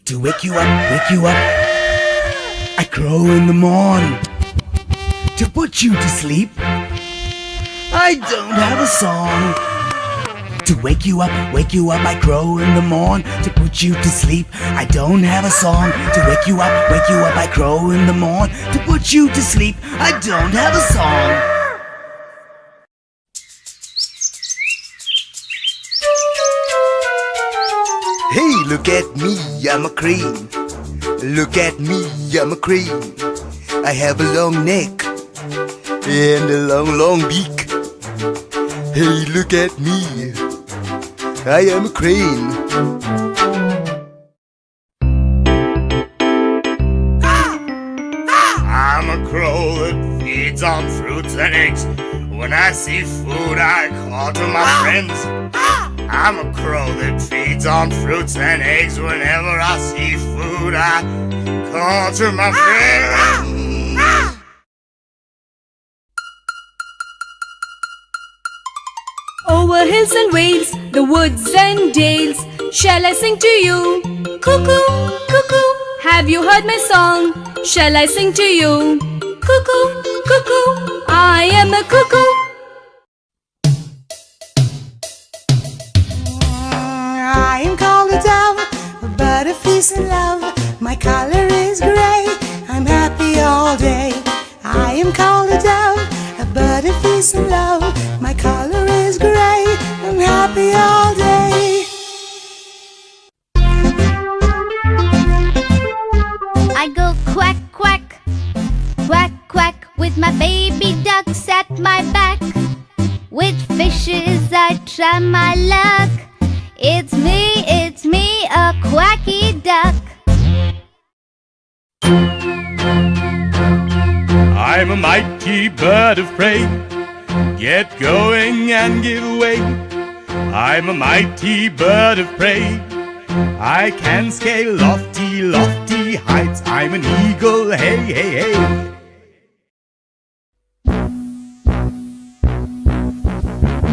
To wake you up. I crow in the morn. To put you to sleep, I don't have a song. To wake you up, I crow in the morn. To put you to sleep, I don't have a song. To wake you up, I crow in the morn. To put you to sleep, I don't have a song. Hey, look at me, I'm a crane. Look at me, I'm a crane. I have a long neck and a long beak. Hey, look at me, I am a crane. I'm a crow that feeds on fruits and eggs. When I see food, I call to my friends. I'm a crow that feeds on fruits and eggs. Whenever I see food, I call to my friends. Over hills and vales, the woods and dales, shall I sing to you? Cuckoo, cuckoo, have you heard my song? Shall I sing to you? Cuckoo, cuckoo, I am a cuckoo. I am called a dove, a bird of peace and love. My color is gray, I'm happy all day. I am called a dove, a bird of peace and love. My color is gray, I'm happy all day. I go quack, quack, quack, quack, with my baby ducks at my back. With fishes I try my luck. It's me, a quacky duck. I'm a mighty bird of prey. Get going and give way. I'm a mighty bird of prey. I can scale lofty, lofty heights. I'm an eagle, hey, hey, hey.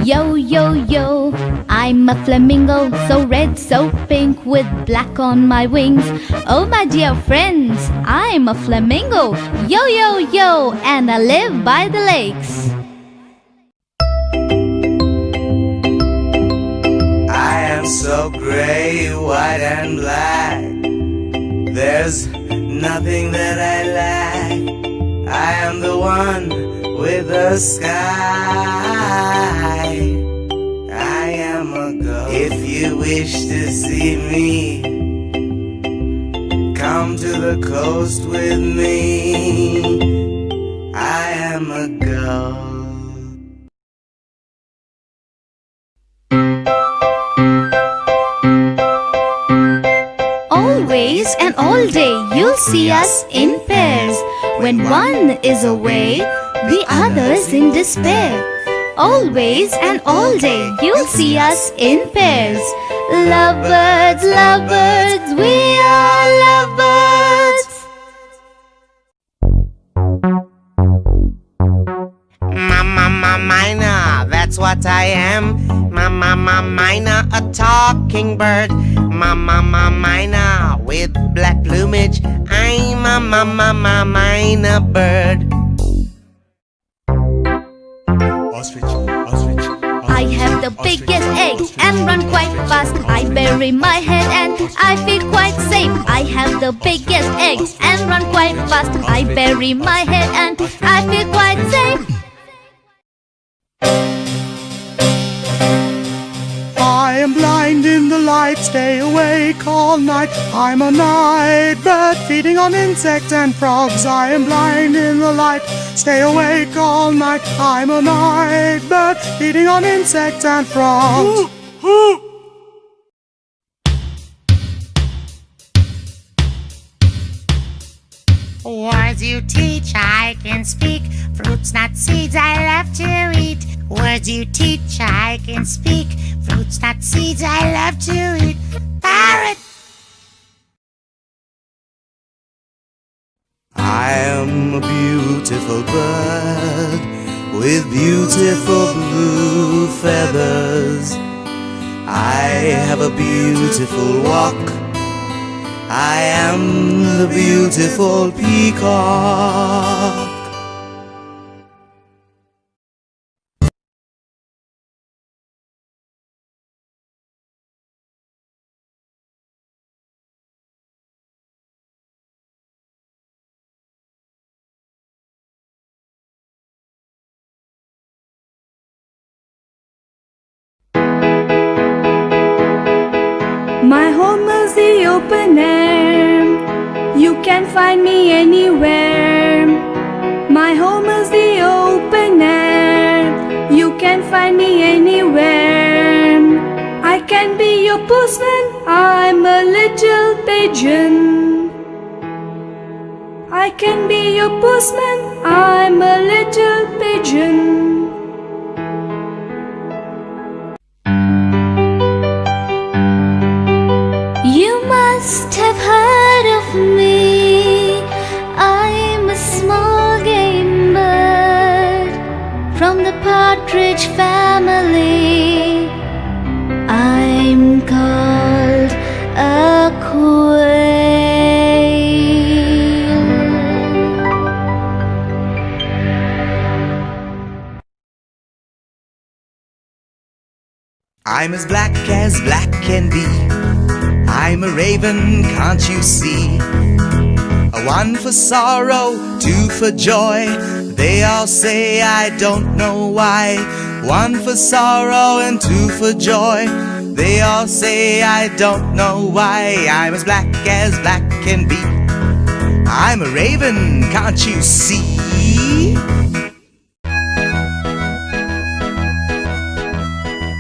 Yo, yo, yo, I'm a flamingo, so red, so pink, with black on my wings. Oh, my dear friends, I'm a flamingo. Yo, yo, yo, and I live by the lakes. I am so gray, white and black. There's nothing that I lack. I am the one with the sky. I am a ghost. If you wish to see me, come to the coast with me. I am a ghost. Always and all day you'll see us in pairs. When one is away, the other's in despair. Always and all day you'll see us in pairs. Lovebirds, lovebirds, we are lovebirds. Mine, that's what I am. Mine, a talking bird. Mine, with black plumage. I'm a mine, a bird. Ostrich, ostrich, ostrich. I have the biggest eggs and run quite fast. I bury my head and I feel quite safe. I have the biggest eggs and run quite fast. I bury my head and I feel quite safe. I am blind in the light, stay awake all night. I'm a night bird feeding on insects and frogs. I am blind in the light, stay awake all night. I'm a night bird feeding on insects and frogs. Words you teach, I can speak. Fruits, not seeds, I love to eat. Words you teach, I can speak. Fruits, not seeds, I love to eat. Parrot! I am a beautiful bird with beautiful blue feathers. I have a beautiful walk I am the beautiful peacock. My home is the open air. You can find me anywhere. My home is the open air. You can find me anywhere. I can be your postman. I'm a little pigeon. I can be your postman. I'm a little pigeon. You must have heard of me. I'm a small game bird from the partridge family. I'm called a quail. I'm as black can be. I'm a raven, can't you see? A one for sorrow, two for joy. They all say I don't know why. One for sorrow and two for joy. They all say I don't know why. I'm as black can be. I'm a raven, can't you see?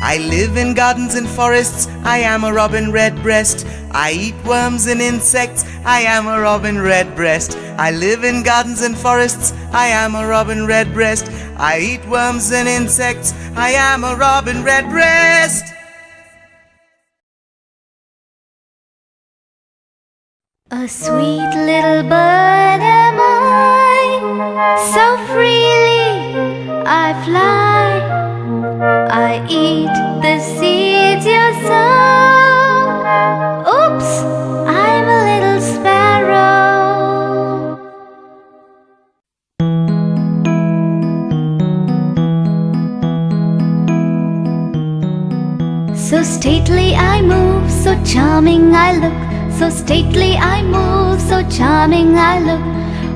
I live in gardens and forests. I am a robin redbreast. I eat worms and insects. I am a robin redbreast. I live in gardens and forests. I am a robin redbreast. I eat worms and insects. I am a robin redbreast. A sweet little bird am I, so freely I fly. I eat the seeds you sow. Oops, I'm a little sparrow. So stately I move, so charming I look. So stately I move, so charming I look.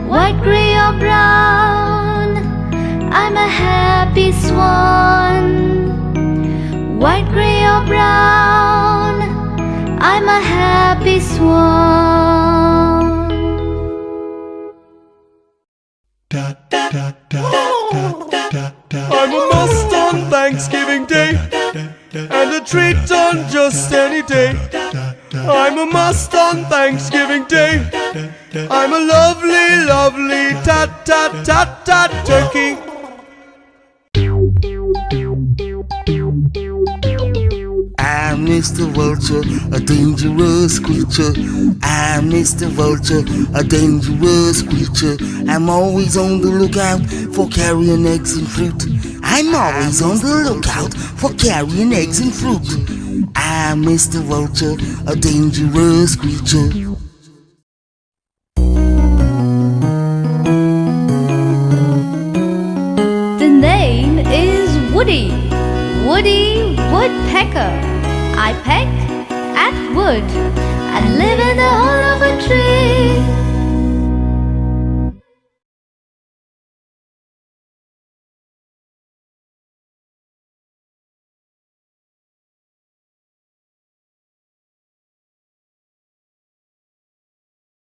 White, grey or brown, I'm a happy swan. White, grey or brown, I'm a happy swan. I'm a must on Thanksgiving Day, and a treat on just any day. I'm a must on Thanksgiving Day. I'm a lovely, lovely tat-tat-tat-tat turkey. I'm Mr. Vulture, a dangerous creature. I'm Mr. Vulture, a dangerous creature. I'm always on the lookout for carrying eggs and fruit. I'm always on the lookout for carrying eggs and fruit. I'm Mr. Vulture, a dangerous creature. The name is Woody. Woody Woodpecker. I peck at wood and live in the hole of a tree.